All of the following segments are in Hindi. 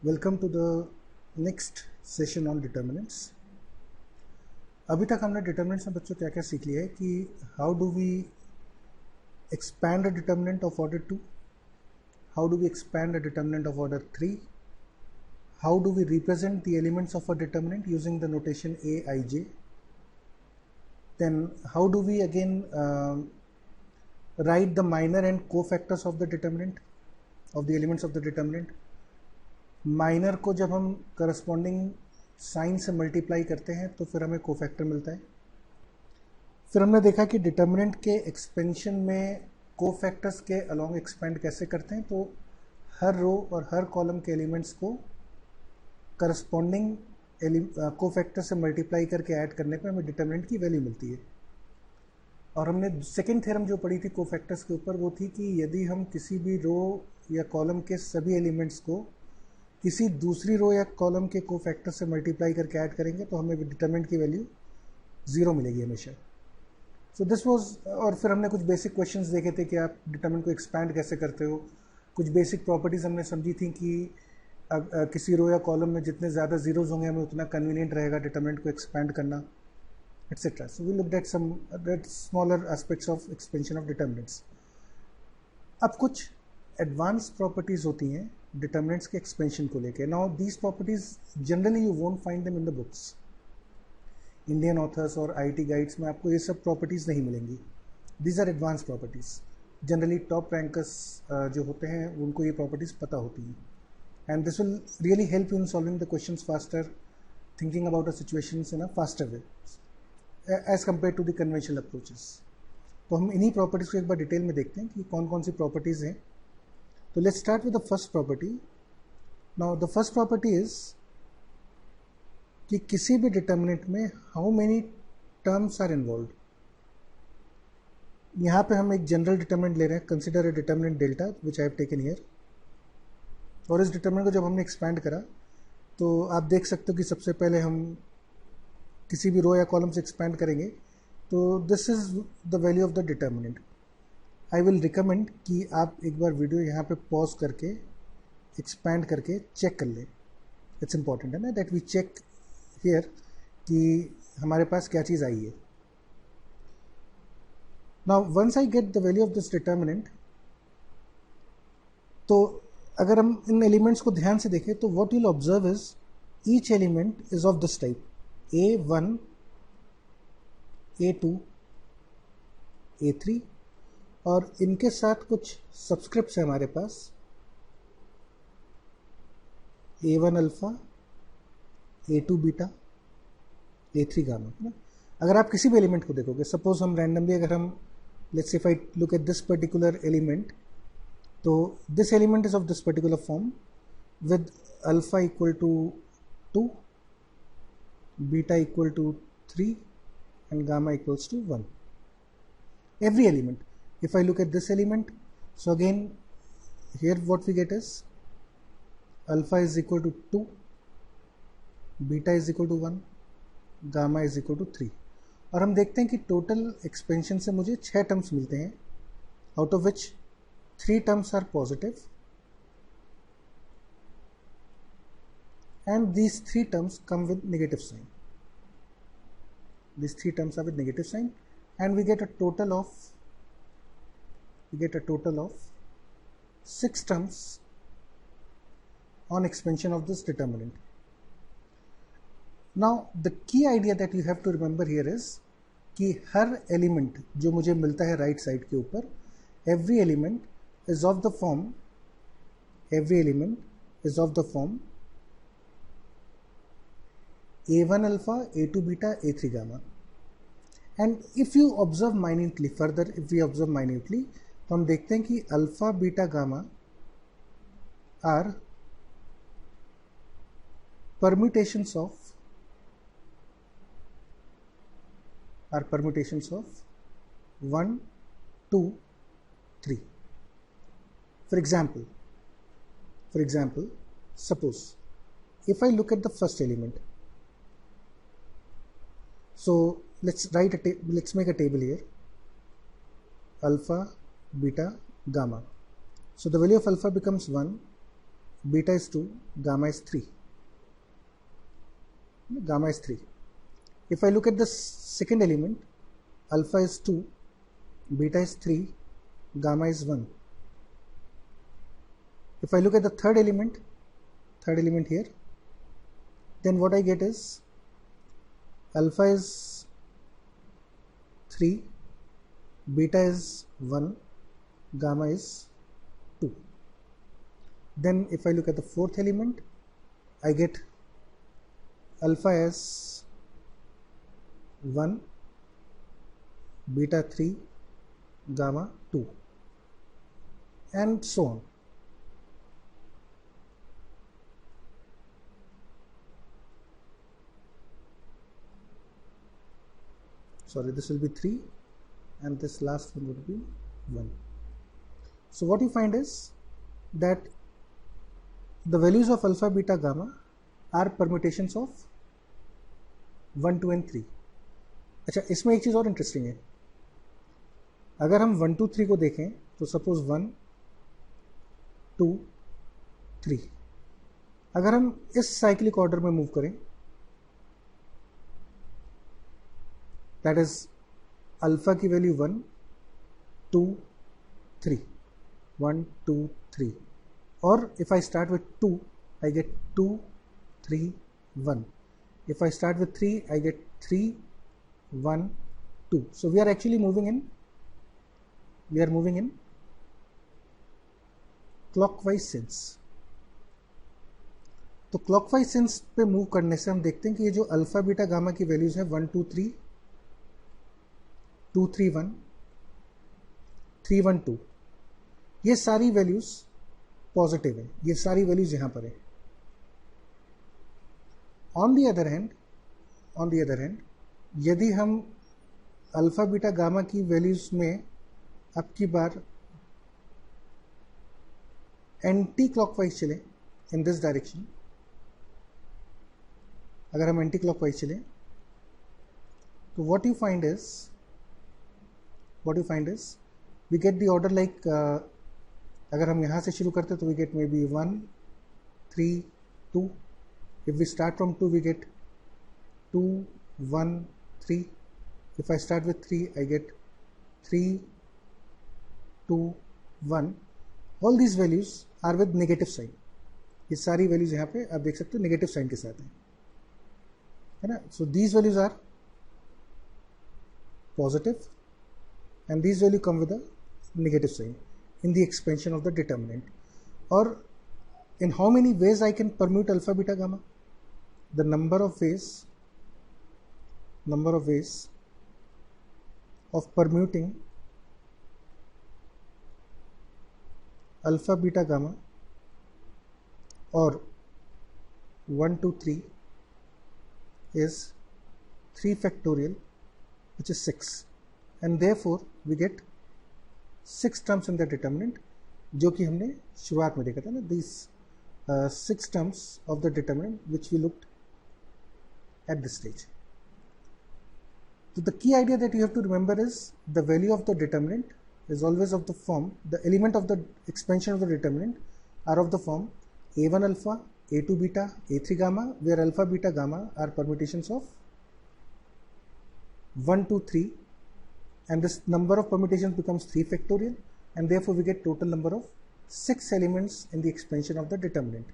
Welcome to the next session on determinants. अभी तक हमने डिटर्मिनेंट्स में बच्चों क्या क्या सीख लिया है कि how do we expand a determinant of order 2, how do we expand a determinant of order 3, how do we represent the elements of a determinant using the notation a, I, j, then how do we again write the minor and cofactors of the determinant of the elements of the determinant। Minor को जब हम करस्पॉन्डिंग साइन से मल्टीप्लाई करते हैं तो फिर हमें कोफैक्टर मिलता है। फिर हमने देखा कि डिटर्मिनेंट के एक्सपेंशन में कोफैक्टर्स के अलोंग एक्सपेंड कैसे करते हैं, तो हर रो और हर कॉलम के एलिमेंट्स को करस्पॉन्डिंग कोफैक्टर से मल्टीप्लाई करके ऐड करने पे हमें डिटर्मिनेंट की वैल्यू मिलती है। और हमने सेकेंड थ्योरम जो पढ़ी थी कोफैक्टर्स के ऊपर वो थी कि यदि हम किसी भी रो या कॉलम के सभी एलिमेंट्स को किसी दूसरी रो या कॉलम के कोफैक्टर से मल्टीप्लाई करके ऐड करेंगे तो हमें डिटर्मिनेंट की वैल्यू 0 मिलेगी हमेशा। सो दिस वाज, और फिर हमने कुछ बेसिक क्वेश्चंस देखे थे कि आप डिटर्मिनेंट को एक्सपैंड कैसे करते हो। कुछ बेसिक प्रॉपर्टीज़ हमने समझी थी कि किसी रो या कॉलम में जितने ज़्यादा जीरोज होंगे हमें उतना कन्वीनियंट रहेगा डिटर्मिनेंट को एक्सपैंड करना, etcetera. So we looked at some smaller aspects of expansion of determinants. अब कुछ एडवांस प्रॉपर्टीज़ होती हैं डिटर्मिनेंट्स के एक्सपेंशन को लेके। Now these properties generally you won't find them in the books. Indian authors और आईटी गाइड्स में आपको ये सब प्रॉपर्टीज़ नहीं मिलेंगी। These are advance properties. Generally top rankers जो होते हैं उनको ये प्रॉपर्टीज़ पता होती हैं, and this will really help you in solving the questions faster, thinking about a situations in a faster way as compare to the conventional approaches. तो हम इन्हीं प्रॉपर्टीज़ को एक बार डिटेल में देखते हैं कि कौन कौन सी प्रॉपर्टीज़ हैं। So let's start with the first property. Now the first property is कि किसी भी डिटर्मिनेंट में how many terms are involved। यहाँ पे हम एक जनरल डिटर्मिनेंट ले रहे हैं, consider a determinant delta which I have taken here. और इस डिटर्मिनेंट को जब हमने एक्सपैंड करा तो आप देख सकते हो कि सबसे पहले हम किसी भी रो या कॉलम से एक्सपैंड करेंगे तो this is the value of the determinant. I will recommend कि आप एक बार वीडियो यहाँ पे पॉज करके एक्सपैंड करके चेक कर लें। इट्स इम्पॉर्टेंट है ना दैट वी चेक हियर कि हमारे पास क्या चीज़ आई है। Now once I get the value of this determinant, तो अगर हम इन एलिमेंट्स को ध्यान से देखें तो what you will observe is each element is of this type A1, A2, A3, और इनके साथ कुछ सब्सक्रिप्ट्स हैं हमारे पास A1 alpha, A2 beta, A3 gamma ना। अगर आप किसी भी एलिमेंट को देखोगे, सपोज हम रैंडमली अगर हम let's say if I look at this particular element, तो this element is of this particular form with alpha equal to 2, beta equal to 3 and gamma equals to 1. Every element. If I look at this element, so again here what we get is alpha is equal to 2, beta is equal to 1, gamma is equal to 3। और हम देखते हैं कि टोटल एक्सपेंशन से मुझे 6 टर्म्स मिलते हैं, out of which 3 terms are positive and these 3 terms come with negative sign. These 3 terms are with negative sign, and we get a total of 6 terms on expansion of this determinant. Now the key idea that you have to remember here is कि हर एलिमेंट जो मुझे मिलता है राइट साइड के ऊपर, every element is of the form A1 alpha, A2 beta, A3 gamma। And if you observe minutely, further if we observe minutely, तो हम देखते हैं कि alpha beta gamma are permutations of 1, 2, 3। For example, suppose if I look at the first element, so let's make a table here, alpha, beta, gamma. So the value of alpha becomes 1, beta is 2, gamma is 3. Gamma is 3. If I look at the second element, alpha is 2, beta is 3, gamma is 1. If I look at the third element here, then what I get is alpha is 3, beta is 1, gamma is 2. Then if I look at the fourth element, I get alpha as 1, beta 3, gamma 2, and so on. Sorry, this will be 3 and this last one would be 1. So what you find is that the values of alpha, beta, gamma are permutations of 1, 2 and 3. अच्छा, इसमें एक चीज़ और इंटरेस्टिंग है. अगर हम 1, 2, 3 को देखें तो सपोज 1, 2, 3. अगर हम इस साइक्लिक ऑर्डर में मूव करें, दैट इज अल्फा की वैल्यू 1, 2, 3, 1, 2, 3, और if I start with 2, I get 2, 3, 1. If I start with 3, I get 3, 1, 2. So we are actually moving in clockwise sense. तो क्लॉकवाइज सेंस पे मूव करने से हम देखते हैं कि ये जो अल्फा बीटा गामा की वैल्यूज है 1, 2, 3, 2, 3, 1, 3, 1, 2, ये सारी वैल्यूज पॉजिटिव है. ये सारी वैल्यूज यहां पर है. ऑन दी अदर हैंड यदि हम अल्फा बीटा गामा की वैल्यूज में अब की बार एंटी क्लॉकवाइज चले इन दिस डायरेक्शन, अगर हम एंटी क्लॉकवाइज चले तो what you find is we get the order like अगर हम यहाँ से शुरू करते तो we get maybe 1, 3, 2. If we start from 2, we get 2, 1, 3. If I start with 3, I get 3, 2, 1. All these values are with negative sign. ये सारी values यहाँ पे आप देख सकते हो negative sign के साथ है ना. So these values are positive and these values come with a negative sign in the expansion of the determinant. Or in how many ways I can permute alpha, beta, gamma? The number of ways of permuting alpha, beta, gamma or 1, 2, 3 is 3 factorial, which is 6, and therefore we get 6 terms in the determinant, जो कि हमने शुरुआत में देखा था ना. These 6 terms of the determinant which we looked at this stage. So the key idea that you have to remember is the value of the determinant is always of the form, the element of the expansion of the determinant are of the form a1 alpha, a2 beta, a3 gamma, where alpha, beta, gamma are permutations of 1, 2, 3, and this number of permutations becomes 3 factorial, and therefore we get total number of 6 elements in the expansion of the determinant.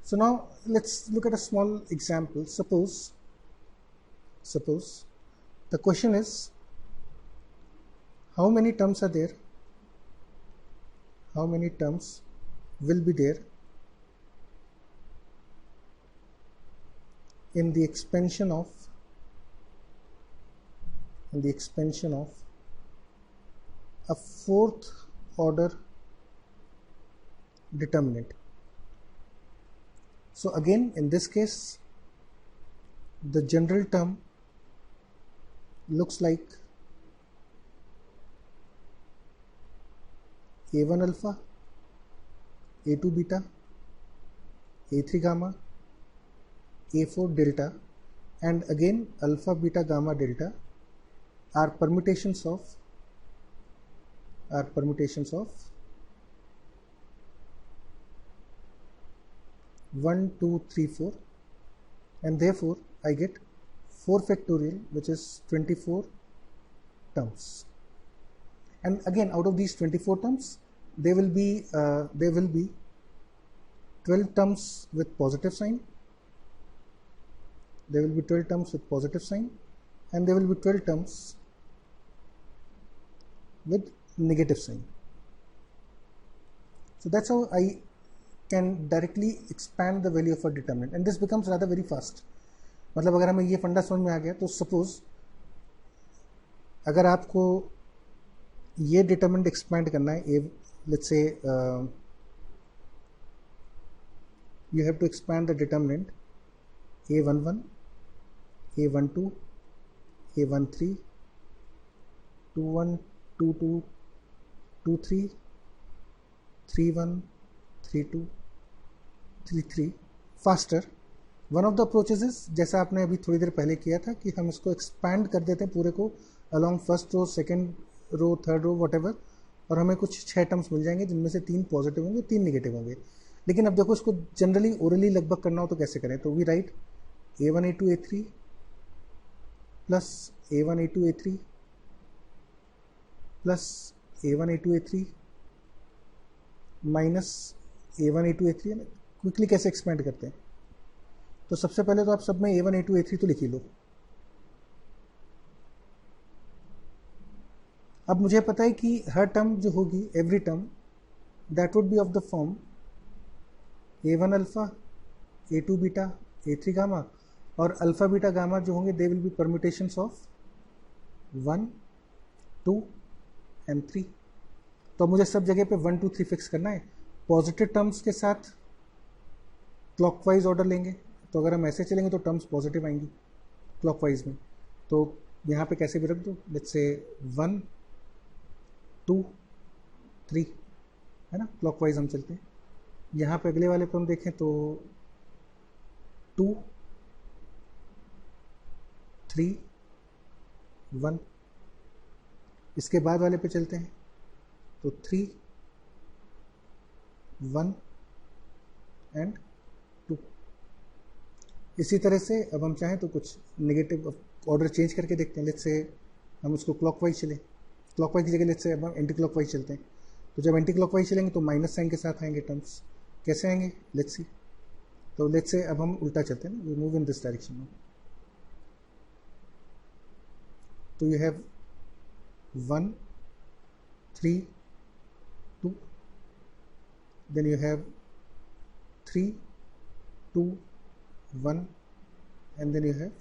So now let's look at a small example. Suppose the question is, how many terms are there? How many terms will be there in the expansion of a fourth order determinant? So again, in this case, the general term looks like a1 alpha, a2 beta, a3 gamma, a4 delta, and again alpha, beta, gamma, delta are permutations of 1 2 3 4, and therefore I get 4 factorial, which is 24 terms. And again, out of these 24 terms, there will be 12 terms with positive sign, there will be 12 terms with positive sign, and there will be 12 terms with negative sign. So that's how I can directly expand the value of a determinant, and this becomes rather very fast. मतलब अगर हमें ये फंडा समझ में आ गया तो सपोज अगर आपको ये डिटरमिनेंट एक्सपैंड करना है, लेट्स से you have to expand the determinant a11, a12, a13, 21, 22, 23, 31, 32, 33 faster. One of the approaches is, जैसा आपने अभी थोड़ी देर पहले किया था, कि हम इसको एक्सपैंड कर देते हैं पूरे को along first row, second row, third row, what, और हमें कुछ 6 टर्म्स मिल जाएंगे जिनमें से 3 पॉजिटिव होंगे, 3 नेगेटिव होंगे. लेकिन अब देखो इसको जनरली ओरली लगभग करना हो तो कैसे करें? तो we write a1 a2 a3 plus a1 a2 a3 plus a1 a2 a3 minus a1 a2 a3. Quickly कैसे एक्सपेंड करते हैं? तो सबसे पहले तो आप सब में a1 a2 a3 तो लिख ही लो. अब मुझे पता है कि हर टर्म जो होगी, every term, that would be of the form a1 alpha, a2 beta, a3 gamma, और अल्फा बीटा गामा जो होंगे they will be permutations of 1 2 and 3. तो मुझे सब जगह पे 1 2 3 फिक्स करना है. पॉजिटिव टर्म्स के साथ क्लॉकवाइज ऑर्डर लेंगे, तो अगर हम ऐसे चलेंगे तो टर्म्स पॉजिटिव आएंगी क्लॉकवाइज में. तो यहाँ पे कैसे भी रख दो, लेट्स से 1 2 3, है ना, क्लॉकवाइज हम चलते हैं. यहाँ पे अगले वाले पे हम देखें तो 2 3 1. इसके बाद वाले पे चलते हैं तो 3 1 एंड 2. इसी तरह से अब हम चाहें तो कुछ नेगेटिव ऑर्डर चेंज करके देखते हैं. लेट्स से हम उसको क्लॉकवाइज चले, क्लॉकवाइज की जगह लेट्स से अब हम एंटी क्लॉकवाइज चलते हैं. तो जब एंटी क्लॉकवाइज चलेंगे तो माइनस साइन के साथ आएंगे टर्म्स. कैसे आएंगे? Let's see. तो लेट्स से अब हम उल्टा चलते हैं, we move in this direction में. तो you have 1 3 2, then you have 3 2 1, and then you have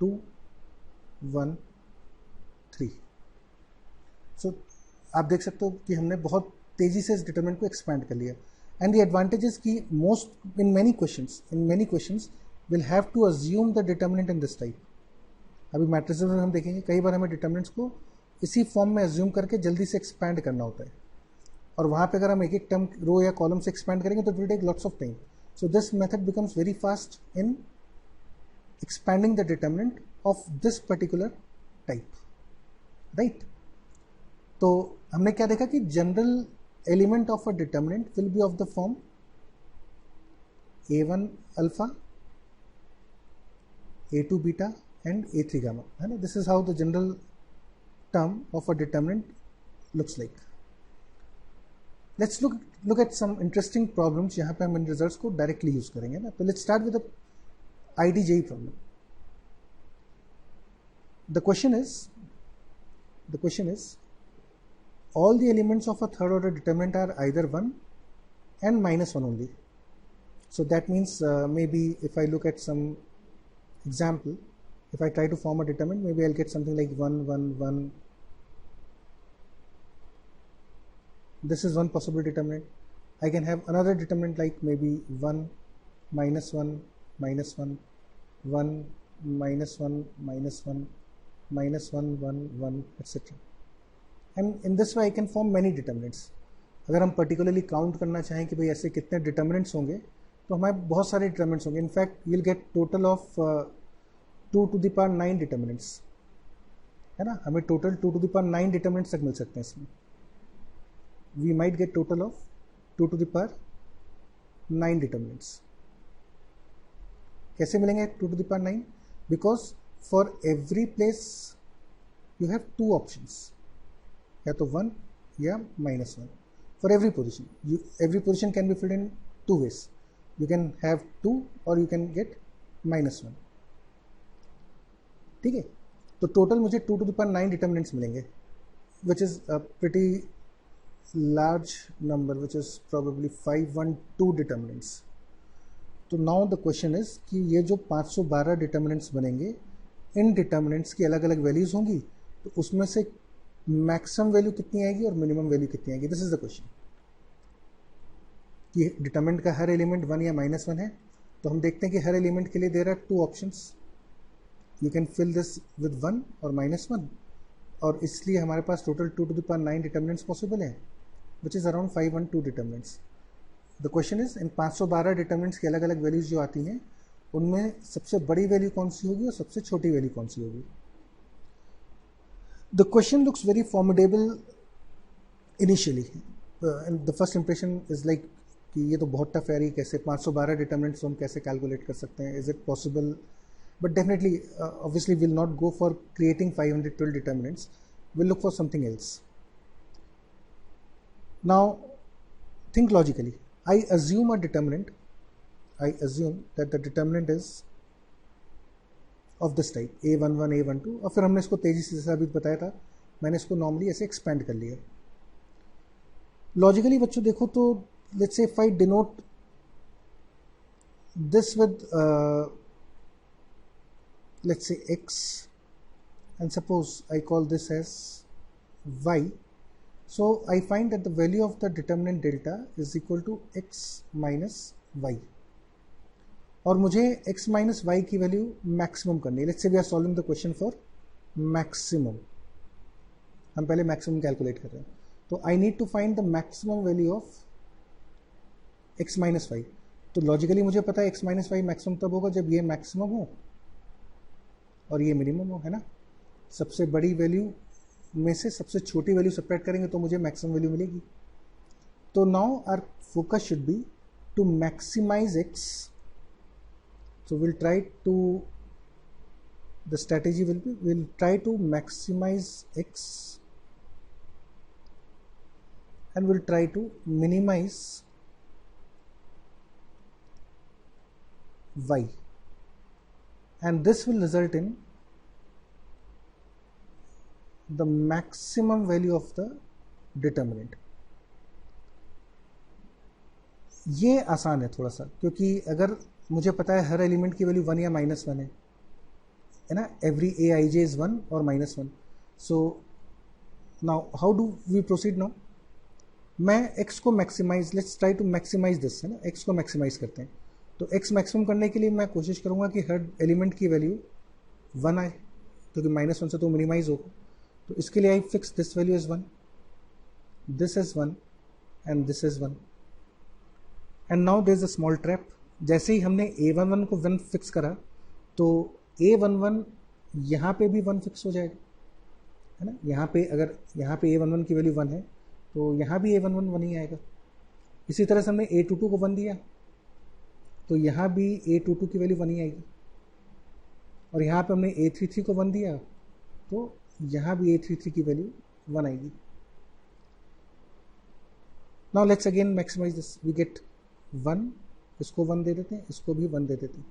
2 1 3. सो आप देख सकते हो कि हमने बहुत तेजी से इस डिटरमिनेंट को एक्सपैंड कर लिया. एंड द एडवांटेज इज कि most in many questions will have to assume the determinant in this type. अभी मैट्रिसेस में हम देखेंगे कई बार हमें डिटरमिनेंट्स को इसी फॉर्म में अज्यूम करके जल्दी से एक्सपैंड करना होता है, और वहाँ पे अगर हम एक एक टर्म रो या कॉलम से एक्सपैंड करेंगे तो it will take lots of time. So this method becomes very fast in expanding the determinant of this particular type, right. तो हमने क्या देखा कि general element of a determinant will be of the form a1 alpha, a2 beta and a3 gamma, है ना. This is how the general term of a determinant looks like. Let's look at some interesting problems. यहाँ पे हम इन रिजल्ट्स को डायरेक्टली यूज करेंगे ना. तो let's start with IDJE problem. The question is all the elements of a third order determinant are either 1 and -1 only. So that means maybe if I look at some example, if I try to form a determinant, maybe I'll get something like 1 1 1. This is one possible determinant. I can have another determinant like maybe 1 -1 -1 1 -1 -1 -1 1 1 etc. And in this way I can form many determinants. अगर हम पर्टिकुलरली काउंट करना चाहें कि भाई ऐसे कितने डिटर्मिनेंट्स होंगे तो हमारे बहुत सारे डिटर्मिनेंट्स होंगे. In fact we'll get total of 2 to the power 9 determinants, है ना. हमें total 2 to the power 9 determinants तक मिल सकते हैं इसमें. We might get total of 2 to the power 9 determinants. कैसे मिलेंगे 2 to the power 9? Because for every place you have 2 options, या तो 1 या -1 for every position. Every position can be filled in 2 ways. You can have 2 or you can get -1. ठीक है, तो टोटल मुझे 2 to the power 9 डिटर्मिनेंट्स मिलेंगे, which is a pretty large number, which is probably 512 determinants. तो नाउ द क्वेश्चन इज कि ये जो 512 डिटर्मिनेंट्स बनेंगे, इन डिटर्मिनेंट्स की अलग अलग वैल्यूज होंगी, तो उसमें से मैक्सिमम वैल्यू कितनी आएगी और मिनिमम वैल्यू कितनी आएगी। दिस इज द क्वेश्चन कि डिटर्मिनेंट का हर एलिमेंट 1 या -1 है। तो हम देखते हैं कि हर एलिमेंट के लिए there are 2 options, you can fill this with 1 और -1, और इसलिए हमारे पास total 2 to the power 9 determinants possible हैं, which is around 512 determinants. The question is in 512 determinants की अलग अलग वैल्यूज जो आती हैं, उनमें सबसे बड़ी वैल्यू कौन सी होगी और सबसे छोटी वैल्यू कौन सी होगी। The question looks very formidable initially, and the first impression is like कि ये तो बहुत टफ है, कैसे 512 डिटर्मिनेंट्स हम कैसे कैलकुलेट कर सकते हैं, is it possible? But definitely obviously will not go for creating 512 determinants, will look for something else. Now think logically. I assume a determinant, I assume that the determinant is of this type a11 a12, और फिर हमने इसको तेजी से जैसा अभी बताया था, मैंने इसको नॉर्मली ऐसे एक्सपेंड कर लिया। लॉजिकली बच्चों देखो तो let's say if I denote this with let's say x and suppose I call this as y. So I find that the value of the determinant delta is equal to x minus y, और मुझे x minus y की वैल्यू मैक्सिमम करनी है। Let's say we are solving the question for maximum, हम पहले मैक्सिमम कैलकुलेट कर रहे हैं, तो I need to find the maximum value of x minus y. तो लॉजिकली मुझे पता है x माइनस वाई मैक्सिमम तब होगा जब ये मैक्सिमम हो और ये मिनिमम हो, है ना। सबसे बड़ी वैल्यू में से सबसे छोटी वैल्यू सेपरेट करेंगे तो मुझे मैक्सिमम वैल्यू मिलेगी। तो now our focus should be to maximize x, so we'll try to, the strategy will be, we'll try to maximize x and we'll try to minimize y, and this will result in the maximum value of the determinant. ये आसान है थोड़ा सा, क्योंकि अगर मुझे पता है हर एलिमेंट की वैल्यू 1 या -1 है ना, every A i J is 1 और -1। So now how do we proceed now? मैं x को maximize, let's try to maximize this, है ना, x को मैक्सिमाइज करते हैं। तो x मैक्सिमम करने के लिए मैं कोशिश करूंगा कि हर एलिमेंट की वैल्यू 1 आए, क्योंकि -1 से तो मिनिमाइज होगा। तो इसके लिए I fix this value is 1, this is 1 and this is 1। And now there is a small trap. जैसे ही हमने a11 को 1 फिक्स करा तो a11 यहाँ पे भी 1 फिक्स हो जाएगा, है ना। यहाँ पे अगर यहाँ पे a11 की वैल्यू 1 है तो यहाँ भी a11 1 ही आएगा। इसी तरह से हमने a22 को 1 दिया तो यहाँ भी a22 की वैल्यू 1 ही आएगी, और यहाँ पे हमने a33 को 1 दिया तो यहाँ भी a33 की वैल्यू 1 आएगी। Now let's again maximize this, we get 1, इसको 1 दे देते हैं, इसको भी 1 दे देते हैं।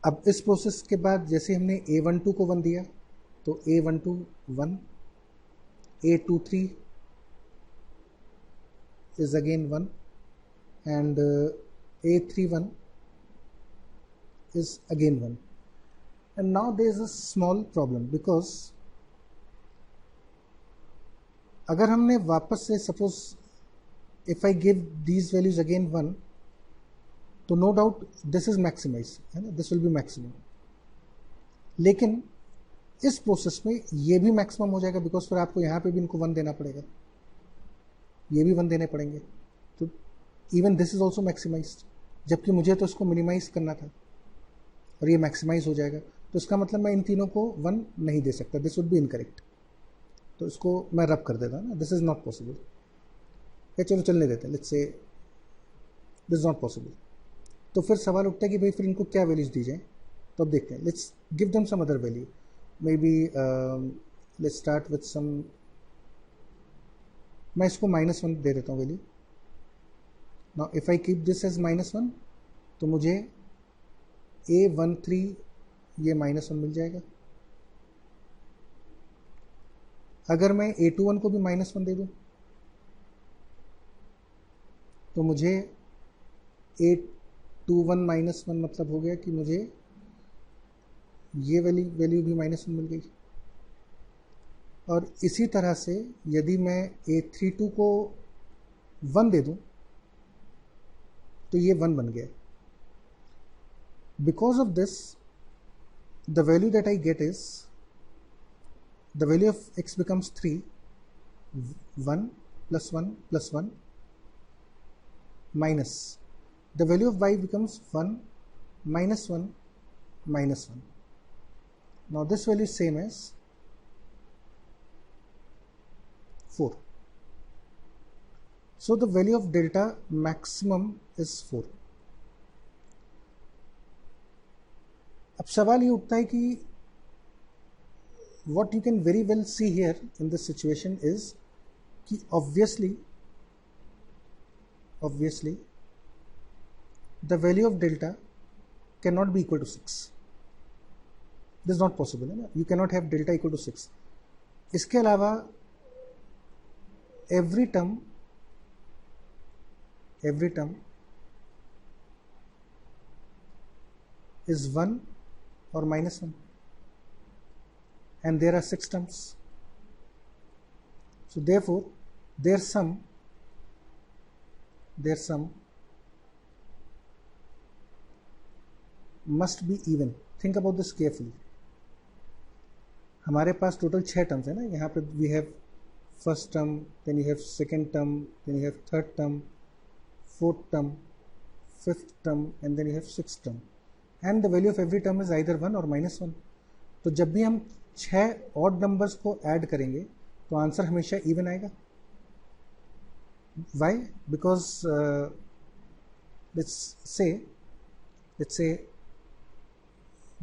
अब इस प्रोसेस के बाद जैसे हमने a12 को 1 दिया तो a12 1, a23 is again 1 and a31 is again 1. And now there is a small problem, because अगर हमने वापस से suppose if I give these values again 1, तो no doubt this is maximize, है ना, this will be maximum। लेकिन इस प्रोसेस में ये भी मैक्सिमम हो जाएगा, बिकॉज फिर आपको यहाँ पे भी इनको 1 देना पड़ेगा, ये भी 1 देने पड़ेंगे, तो even this is also maximised, जबकि मुझे तो इसको मिनिमाइज करना था और ये मैक्सिमाइज हो जाएगा। तो इसका मतलब मैं इन तीनों को 1 नहीं दे सकता, दिस वुड बी इनकरेक्ट। तो इसको मैं रब कर देता हूँ ना, दिस इज नॉट पॉसिबल। या चलो चलने देते हैं, let's say this is not possible. तो फिर सवाल उठता है कि भाई फिर इनको क्या वैल्यूज दी जाए। तो अब देखते हैं, let's give them some other value, maybe let's start with some, मैं इसको -1 दे देता हूँ value. Now if I keep this as -1 तो मुझे A13 ये -1 मिल जाएगा। अगर मैं A21 को भी -1 दे दूं तो मुझे A21 -1 मतलब हो गया कि मुझे ये वैल्यू भी -1 मिल गई। और इसी तरह से यदि मैं A32 को 1 दे दूं तो ये 1 बन गया। Because of this the value that I get is the value of x becomes 3, 1 plus 1 plus 1 minus the value of y becomes 1 minus 1 minus 1. Now this value is same as 4. So the value of delta maximum is 4. अब सवाल ये उठता है कि what you can very well see here in this situation is कि obviously the value of delta cannot be equal to 6. This is not possible, है ना? You cannot have delta equal to 6. इसके अलावा every term is 1 or -1. And there are 6 terms. So therefore their sum must be even. Think about this carefully. हमारे पास टोटल 6 टर्म्स है ना, यहाँ पे we have first term, then you have second term, then you have third term, fourth term, fifth term, and then you have sixth term. And the value of every term is either 1 or -1. तो जब भी हम 6 ऑड नंबर्स को ऐड करेंगे तो आंसर हमेशा इवन आएगा। Why? Because let's say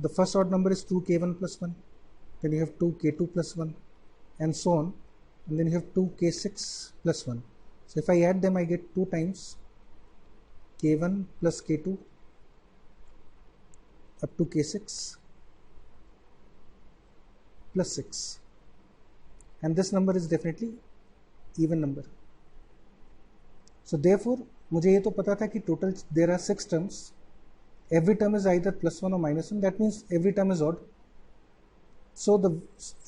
the first odd number is 2k1 + 1, then you have 2k2 + 1 and so on, and then you have 2k6 + 1. So if I add them I get 2 times k1 + k2 up to k6 plus 6, and this number is definitely even number. So therefore मुझे ये तो पता था कि total there are 6 terms, every term is either +1 or -1, that means every term is odd. So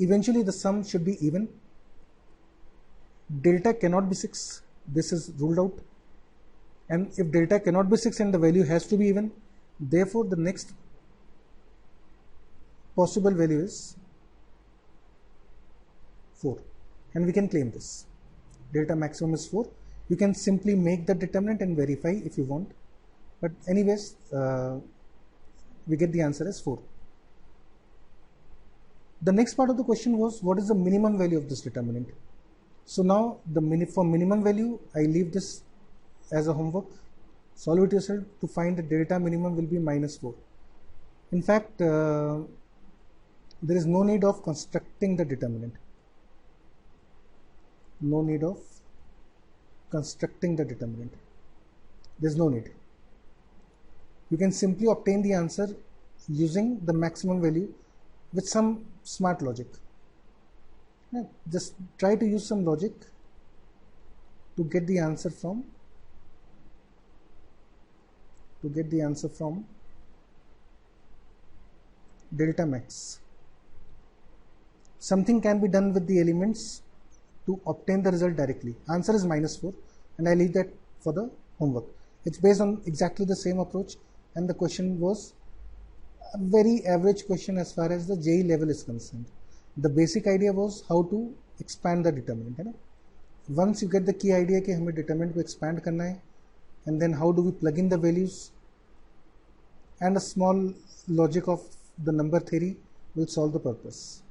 eventually the sum should be even. Delta cannot be 6, this is ruled out, and if delta cannot be 6 and the value has to be even, therefore the next possible value is 4, and we can claim this. Delta maximum is 4. You can simply make the determinant and verify if you want, but anyways we get the answer as 4. The next part of the question was what is the minimum value of this determinant. So now for minimum value I leave this as a homework. Solve it yourself to find the delta minimum will be -4. In fact there is no need of constructing the determinant. No need of constructing the determinant. There's no need. You can simply obtain the answer using the maximum value with some smart logic. Just try to use some logic to get the answer from delta max. Something can be done with the elements to obtain the result directly. Answer is -4, and I leave that for the homework. It's based on exactly the same approach, and the question was a very average question as far as the JEE level is concerned. The basic idea was how to expand the determinant, है ना? Once you get the key idea कि हमें determinant को expand करना है, and then how do we plug in the values, and a small logic of the number theory will solve the purpose.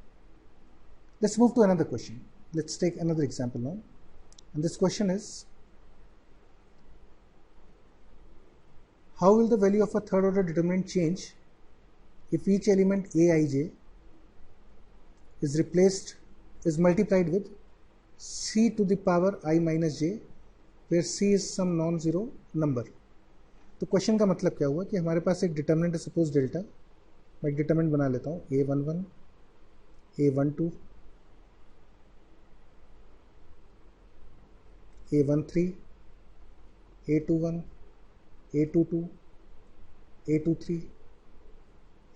Let's move to another question. Let's take another example now, and this question is how will the value of a third order determinant change if each element aij is multiplied with c to the power I minus j, where c is some non-zero number. तो क्वेश्चन का मतलब क्या हुआ कि हमारे पास एक डिटर्मिनेंट है, सपोज डेल्टा. मैं एक डिटर्मिनेंट बना लेता हूँ, a11, a12, a13, a21, a22, a23,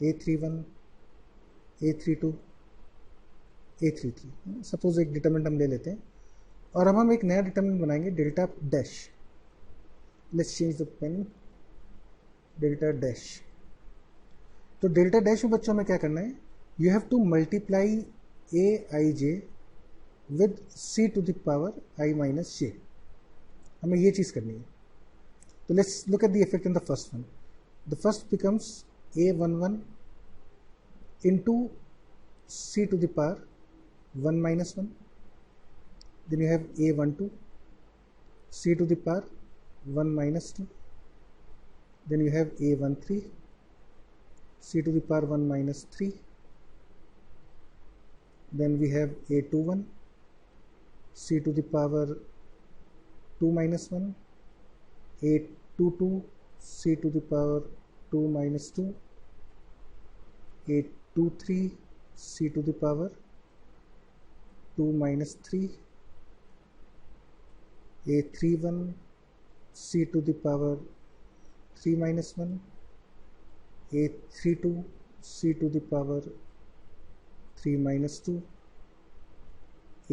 a31, a32, a33. Suppose एक डिटर्मिनेंट हम ले लेते हैं और अब हम एक नया डिटर्मिनेंट बनाएंगे, delta dash. Let's change the pen. Delta dash. तो डेल्टा डैश में बच्चों में क्या करना है, you have to multiply a i j with c to the power i minus j. हमें ये चीज़ करनी है. तो let's look at the effect in the first one. The first becomes a11 into c to the power 1 minus 1. Then you have a12 c to the power 1 minus 2. Then you have a13 c to the power 1 minus 3. Then we have a21 c to the power 2 minus 1. a22 c to the power 2 minus 2. a23 c to the power 2 minus 3. a31 c to the power 3 minus 1. a32 c to the power 3 minus 2.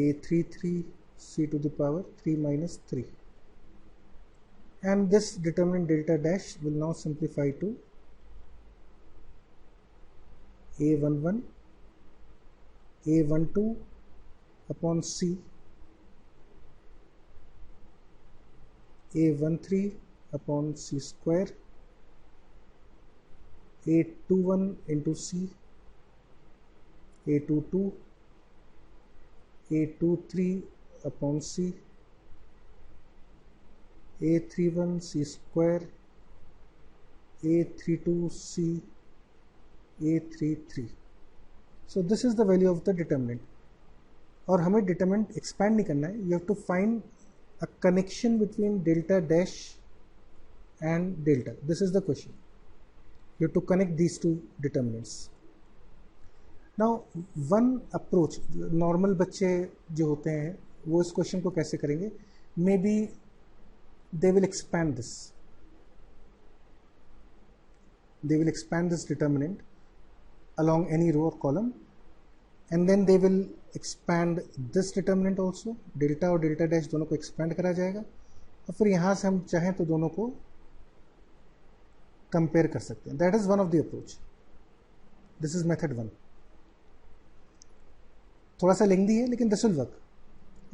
a33 c to the power 3 minus 3. And this determinant delta dash will now simplify to a11 a12 upon c, a13 upon c square, a21 into c, a22 a23 upon c, a31 c square, a32 c, a33. So this is the value of the determinant. और हमें determinant expand नहीं करना है. You have to find a connection between delta dash and delta. This is the question. You have to connect these two determinants. Now one approach, normal बच्चे जो होते हैं वो इस क्वेश्चन को कैसे करेंगे, maybe they will expand this. They will expand this determinant along any row or column, and then they will expand this determinant also. Delta और डेल्टा डैश दोनों को expand करा जाएगा और फिर यहाँ से हम चाहें तो दोनों को कंपेयर कर सकते हैं. That is one of the approach. This is method 1. थोड़ा सा लेंदी है लेकिन this will work.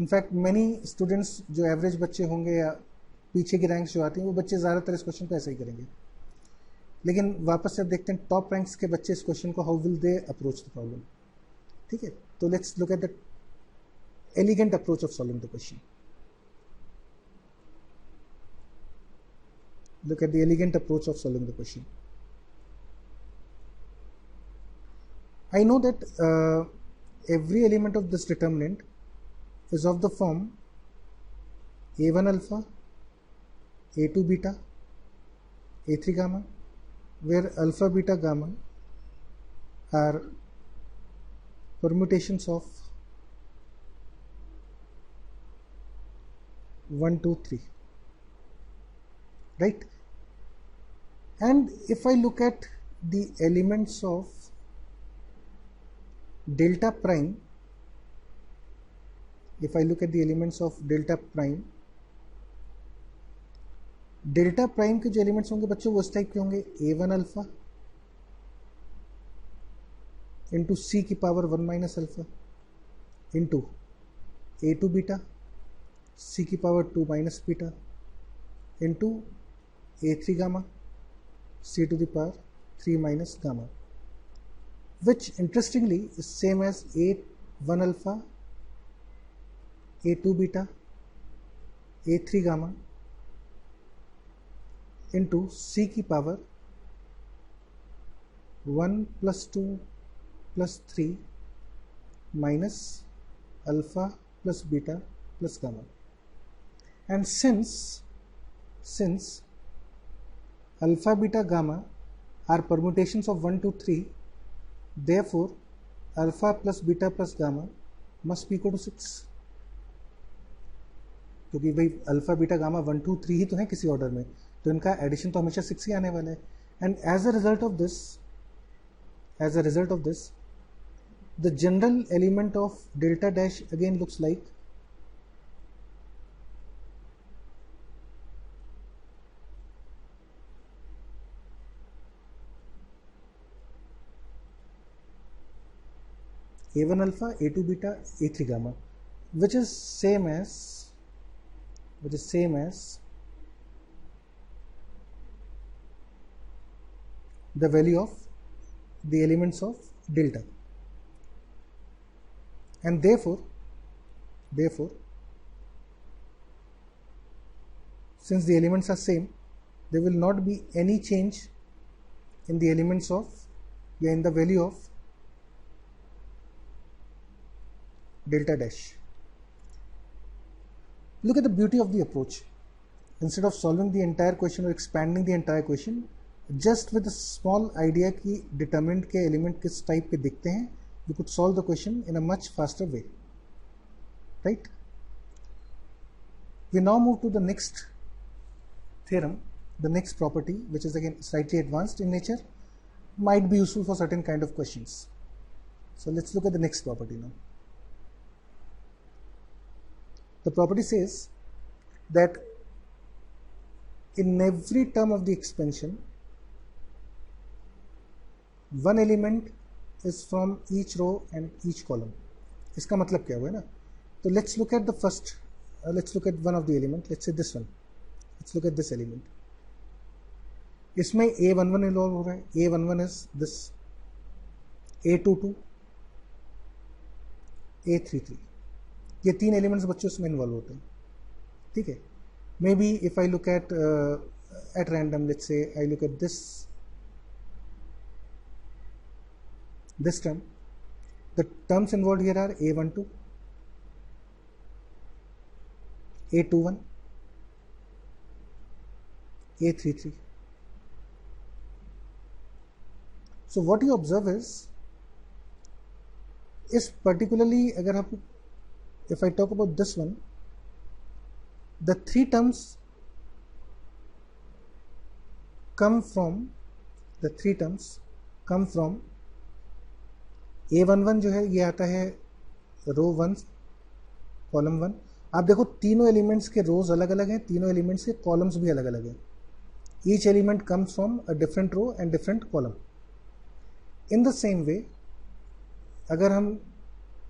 In fact many students जो एवरेज बच्चे होंगे या पीछे की रैंक्स जो आती हैं वो बच्चे ज़्यादातर इस क्वेश्चन को ऐसे ही करेंगे. लेकिन वापस से अब देखते हैं टॉप रैंक्स के बच्चे इस क्वेश्चन को how will they approach the problem. ठीक है, तो let's look at the elegant approach of solving the question. Look at the elegant approach of solving the question. I know that every element of this determinant is of the form a1 alpha, a2 beta, a3 gamma, where alpha, beta, gamma are permutations of 1, 2, 3, right? And if I look at the elements of delta prime, if I look at the elements of delta prime, delta prime के जो एलिमेंट्स होंगे बच्चों वो इस टाइप के होंगे, a1 अल्फा इंटू सी की power 1 minus alpha into a2 beta c की power 2 minus beta into a3 gamma c to the power 3 minus gamma, which interestingly is same as a1 alpha, a2 beta, a3 gamma into c की power 1 + 2 + 3 minus alpha plus beta plus gamma. And since alpha, beta, gamma are permutations of 1, 2, 3, therefore alpha plus beta plus gamma must be equal to 6, क्योंकि भाई अल्फा बीटा गामा 1, 2, 3 ही तो है किसी ऑर्डर में, तो इनका एडिशन तो हमेशा 6 ही आने वाला है. And as a result of this the general element of delta dash again looks like A1 alpha, A2 beta, A3 gamma, which is same as the value of the elements of delta. And therefore, since the elements are same, there will not be any change in the elements of in the value of delta dash. Look at the beauty of the approach. Instead of solving the entire question or expanding the entire question, just with a small idea कि determinant के element किस type पे दिखते हैं, we could solve the question in a much faster way, right? We now move to the next theorem, the next property, which is again slightly advanced in nature, might be useful for certain kind of questions. So let's look at the next property now. The property says that in every term of the expansion, one element is from each row and each column. इसका मतलब क्या हुआ है ना? तो let's look at the first, let's look at one of the element, let's say this one. Let's look at this element. इसमें A11 इन्वॉल्व हो रहा है. A11 is this, A22, A33. ये तीन एलिमेंट्स बच्चों इसमें इन्वॉल्व होते हैं, ठीक है. May be if I look at random, let's say I look eight this term, the terms involved here are A12, A21, A33. So what you observe is particularly अगर आप, if I talk about this one, the three terms come from A11 जो है ये आता है रो 1 कॉलम 1. आप देखो तीनों एलिमेंट्स के रोज अलग अलग हैं, तीनों एलिमेंट्स के कॉलम्स भी अलग अलग हैं. Each element comes from a different row and different column. In the same way अगर हम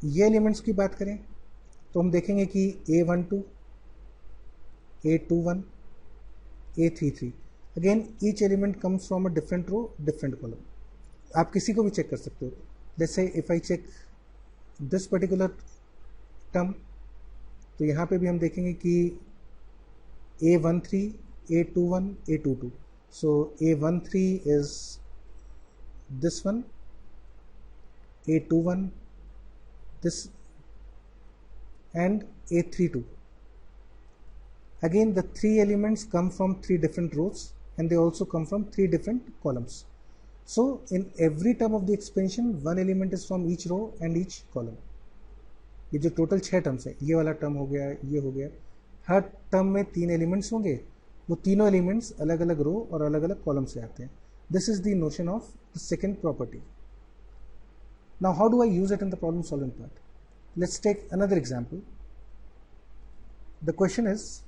ये एलिमेंट्स की बात करें तो हम देखेंगे कि A12, A21, A33, again each element comes from a different row different column. आप किसी को भी चेक कर सकते हो. Let's say if I check this particular term, तो यहाँ पे भी हम देखेंगे कि A13, A21, A22. So A13 is this one, A21 this, and A32. Again, the three elements come from three different rows and they also come from three different columns. So in every term of the expansion, one element is from each row and each column. ये जो टोटल 6 टर्म्स है, ये वाला टर्म हो गया, ये हो गया, हर टर्म में 3 एलिमेंट्स होंगे, वो तीनों एलिमेंट्स अलग अलग रो और अलग अलग कॉलम से आते हैं. This is the notion of the second property. Now how do I use it in the problem solving part? Let's take another example. The question is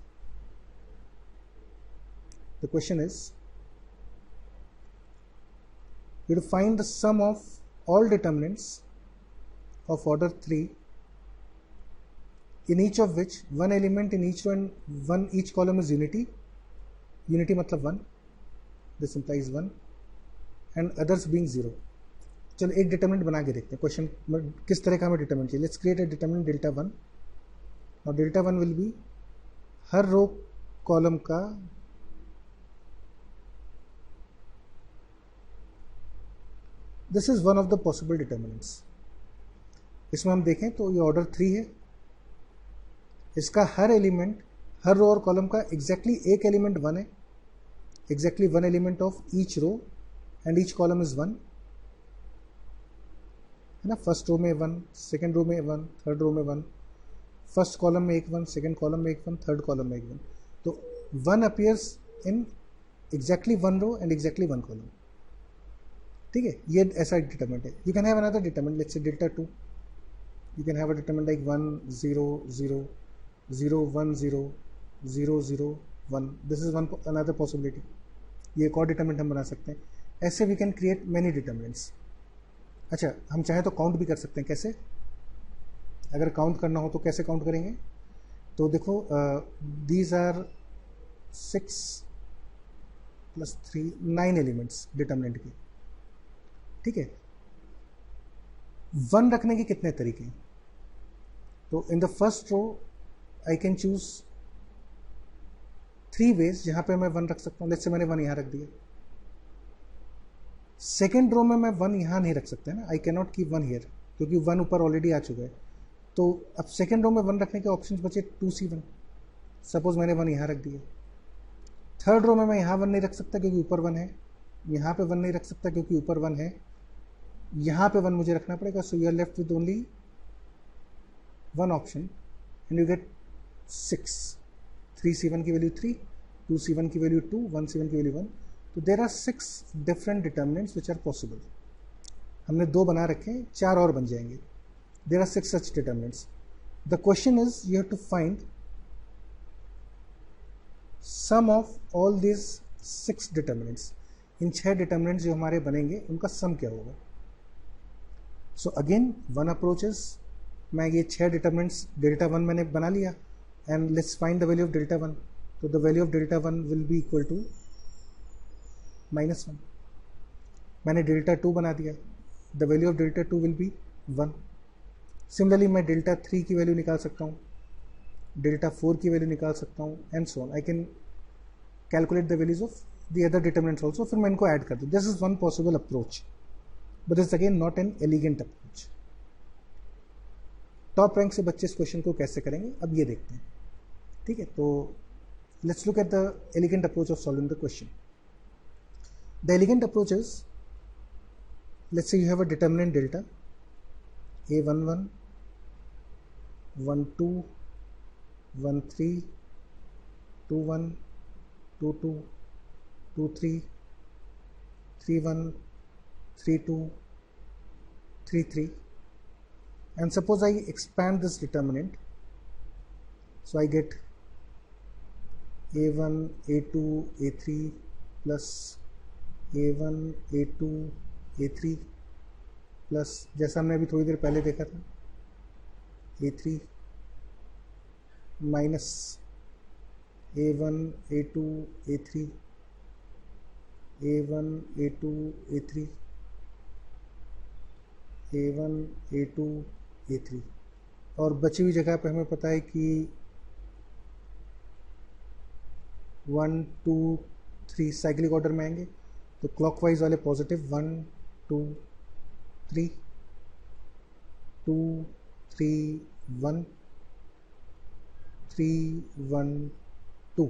you have to find the sum of all determinants of order 3 in each of which one element in each row and each column is unity. Unity मतलब 1, this implies 1, and others being 0. चलो एक डिटर्मिनेंट बना के देखते हैं. क्वेश्चन किस तरह का हमें डिटर्मिनेंट चाहिए. Let's create a determinant delta 1, और डेल्टा 1 विल बी हर रो कॉलम का this is one of the possible determinants. इसमें हम देखें तो ये ऑर्डर 3 है, इसका हर एलिमेंट, हर रो और कॉलम का एग्जैक्टली एक एलिमेंट 1 है, exactly one element of each row and each column is 1 है ना। फर्स्ट रो में 1, सेकेंड रो में 1, थर्ड रो में 1, फर्स्ट कॉलम में एक 1, सेकेंड कॉलम में एक 1, थर्ड कॉलम में एक 1। तो 1 appears in exactly one row and exactly one column. ठीक है, ये ऐसा डिटरमिनेंट है। You can have another determinant, let's say delta 2। You can have a determinant like 1 0 0 0 1 0 0 0 1। This is one another possibility. ये एक और डिटरमिनेंट हम बना सकते हैं। ऐसे we can create many determinants. अच्छा, हम चाहें तो काउंट भी कर सकते हैं। कैसे? अगर काउंट करना हो तो कैसे काउंट करेंगे? तो देखो, दीज आर 6 + 3 9 एलिमेंट्स डिटरमिनेंट के। ठीक है, 1 रखने के कितने तरीके हैं? तो in the first row I can choose 3 ways जहां पे मैं 1 रख सकता हूं। लेट्स से मैंने 1 यहां रख दिया। सेकेंड रो में मैं 1 यहां नहीं रख सकता है ना, I can not keep 1 here, क्योंकि 1 ऊपर ऑलरेडी आ चुका है। तो अब सेकेंड रो में 1 रखने के ऑप्शंस बचे 2c1। सपोज मैंने 1 यहां रख दिया। थर्ड रो में मैं यहां 1 नहीं रख सकता क्योंकि ऊपर 1 है, यहां पे 1 नहीं रख सकता क्योंकि ऊपर 1 है, यहां पे 1 मुझे रखना पड़ेगा। So you are left with only 1 option and you get 6। 3c1 की वैल्यू 3, 2c1 की वैल्यू 2, 1c1 की वैल्यू 1। तो there are 6 different determinants which are possible. हमने 2 बना रखे हैं, 4 और बन जाएंगे। There are 6 such determinants. The question is you have to find sum of all this 6 determinants. इन 6 डिटर्मिनेंट्स जो हमारे बनेंगे उनका सम क्या होगा। So again one approach is, मैं ये 6 डिटर्मिनेंट्स डेल्टा 1 मैंने बना लिया and let's find the value of delta 1। तो the value of delta 1 will be equal to -1। मैंने डेल्टा 2 बना दिया, the value of delta 2 will be 1। Similarly मैं डेल्टा 3 की वैल्यू निकाल सकता हूँ, डेल्टा 4 की वैल्यू निकाल सकता हूँ and so on. I can calculate the values of the other determinants also, फिर मैं इनको ऐड कर दूँ। This is one possible approach, but it's again not an elegant approach. Top rank से बच्चे इस क्वेश्चन को कैसे करेंगे अब ये देखते हैं। ठीक है, तो let's look at the elegant approach of solving the question. The elegant approach is, let's say you have a determinant delta a11, 12, 13, 21, 22, 23, 31, 32, 33, and suppose I expand this determinant, so I get a1, a2, a3 plus a1, a2, a3 plus, जैसा हमने अभी थोड़ी देर पहले देखा था, a3 minus a1, a2, a3, a1, a2, a3, a1, a2, a3। और बची हुई जगह पे हमें पता है कि 1, 2, 3 साइक्लिक ऑर्डर में आएंगे, तो क्लॉकवाइज वाले पॉजिटिव 1, 2, 3, 2, 3, 1, 3, 1, 2।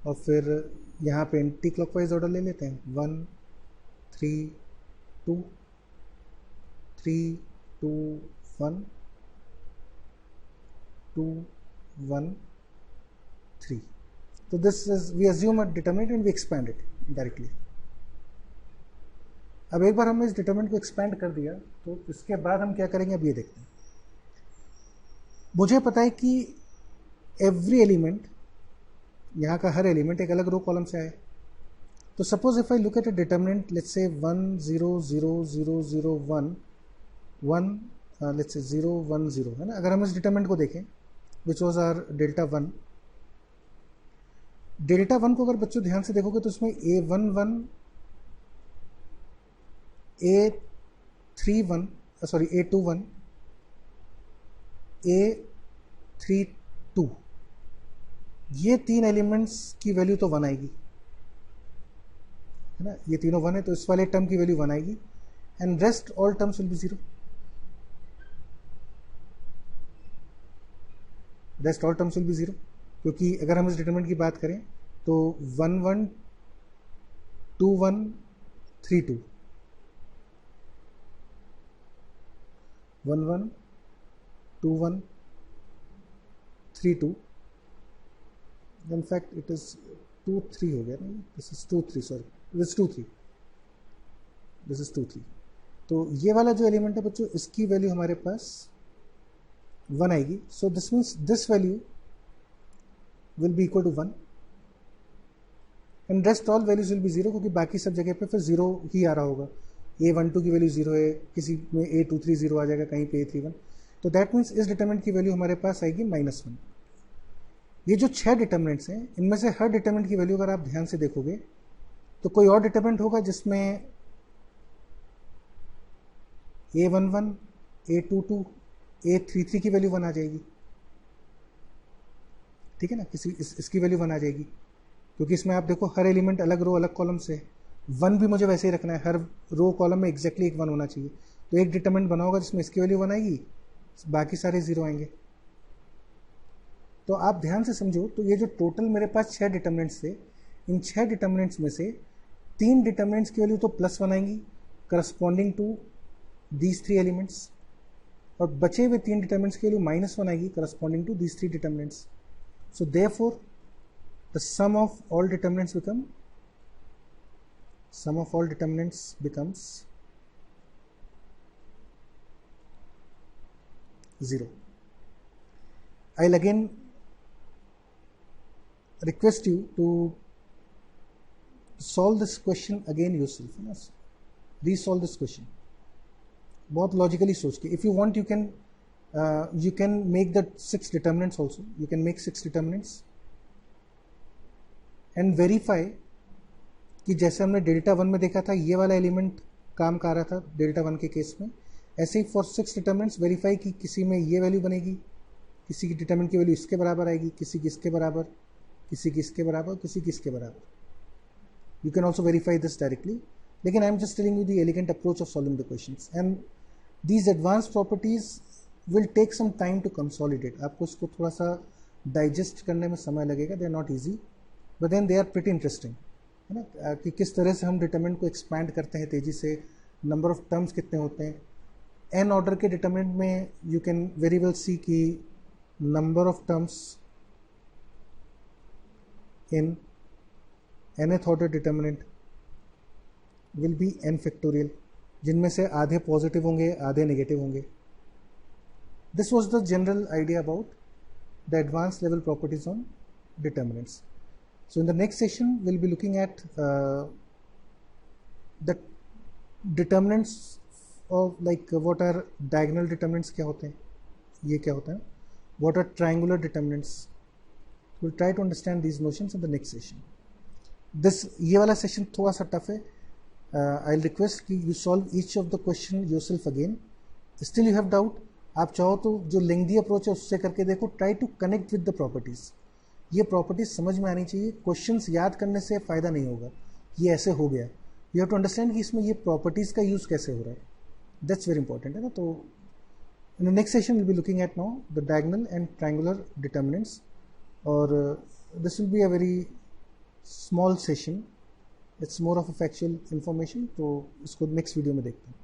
और फिर यहाँ पे एंटी क्लॉकवाइज ऑर्डर ले लेते हैं, 1, 3, 2, 3, 2, 1, 2, 1, 3। So this is, we assume a determinant and we expand it directly. अब एक बार हमने इस डिटरमिनेंट को एक्सपेंड कर दिया तो इसके बाद हम क्या करेंगे अब ये देखते हैं। मुझे पता है कि एवरी एलिमेंट, यहाँ का हर एलिमेंट एक अलग रो कॉलम से आए। तो suppose if I look at a determinant, let's से 1 0 0 0 0 1 1, लेट्स से 0 1 0 है ना। अगर हम इस डिटरमिनेंट को देखें which was R delta 1, delta 1 को अगर बच्चों ध्यान से देखोगे तो उसमें a11, a31, sorry a21, a32, ये 3 एलिमेंट्स की वैल्यू तो 1 आएगी। है ना, ये तीनों 1 है, तो इस वाले टर्म की वैल्यू 1 आएगी and rest all terms will be 0, rest all terms will be 0, क्योंकि अगर हम इस डिटरमिनेंट की बात करें तो 1 1 2 1 3 2 1 1 2 1 3 2, in fact it is 2 3 हो गया नहीं, this is 2 3, sorry, this is 2 3, this is 2 3। तो ये वाला जो एलिमेंट है बच्चों, इसकी वैल्यू हमारे पास 1 आएगी, so this means this value will be equal to 1 and rest all values will be 0, क्योंकि बाकी सब जगह पे फिर 0 ही आ रहा होगा। a12 की वैल्यू 0 है, किसी में a23 0 आ जाएगा, कहीं पे a31, तो दैट मीन्स इस डिटरमिनेंट की वैल्यू हमारे पास आएगी -1। ये जो 6 डिटरमिनेंट्स हैं, इनमें से हर डिटरमिनेंट की वैल्यू अगर आप ध्यान से देखोगे तो कोई और डिटरमिनेंट होगा जिसमें a11 a22 a33 की वैल्यू 1 आ जाएगी, ठीक है ना, इसकी वैल्यू 1 आ जाएगी, क्योंकि इसमें आप देखो हर एलिमेंट अलग रो अलग कॉलम से, 1 भी मुझे वैसे ही रखना है, हर रो कॉलम में एग्जैक्टली एक 1 होना चाहिए, तो एक डिटरमिनेंट बना होगा जिसमें इसकी वैल्यू 1 आएगी, बाकी सारे 0 आएंगे। तो आप ध्यान से समझो, तो ये जो टोटल मेरे पास 6 डिटरमिनेंट्स थे, इन 6 डिटरमिनेंट्स में से 3 डिटरमिनेंट्स की वैल्यू तो +1 आएंगी करस्पॉन्डिंग टू दीज 3 एलिमेंट्स, और बचे हुए 3 डिटरमिनेंट्स की वैल्यू -1 आएगी corresponding to these 3 determinants. So therefore the sum of all determinants becomes 0. I'll again request you to solve this question again yourself, yes? Resolve this question बहुत logically सोच के। If you want you can make the 6 determinants also, you can make 6 determinants and verify कि जैसे हमने डेल्टा 1 में देखा था ये वाला एलिमेंट काम कर रहा था डेल्टा 1 के केस में, ऐसे ही फॉर 6 डिटरमिनेंट्स वेरीफाई कि किसी में ये वैल्यू बनेगी, किसी की डिटरमिनेंट की वैल्यू इसके बराबर आएगी, किसी की इसके बराबर, किसी की इसके बराबर, किसी की इसके बराबर। You can also verify this directly, लेकिन I am just telling you the elegant approach of solving the questions and these advanced properties will take some time to consolidate. आपको इसको थोड़ा सा डाइजेस्ट करने में समय लगेगा, they are not easy but then they are pretty interesting, है ना, कि किस तरह से हम डिटरमिनेंट को एक्सपैंड करते हैं तेज़ी से, नंबर ऑफ टर्म्स कितने होते हैं। एन ऑर्डर के डिटरमिनेंट में यू कैन वेरी वेल सी कि number of terms in nth order determinant will B n factorial, जिनमें से आधे पॉजिटिव होंगे, आधे नेगेटिव होंगे। This was the general idea about the advance level properties on determinants. So in the next session we'll be looking at the determinants of like what are diagonal determinants, क्या होते हैं, ये क्या होता है, what are triangular determinants. We'll try to understand these notions in the next session. ये वाला सेशन थोड़ा सा टफ है, I'll request कि you solve each of the question yourself again. Still you have doubt, आप चाहो तो जो लेंथी अप्रोच है उससे करके देखो, try to connect with the properties. ये प्रॉपर्टीज समझ में आनी चाहिए, क्वेश्चंस याद करने से फ़ायदा नहीं होगा, ये ऐसे हो गया, यू हैव टू अंडरस्टैंड कि इसमें ये प्रॉपर्टीज़ का यूज़ कैसे हो रहा है, दैट्स वेरी इंपॉर्टेंट, है ना। तो in the next session will be looking at now the diagonal and triangular determinants, और this will be a very small session, it's more of a factual information, तो इसको नेक्स्ट वीडियो में देखते हैं।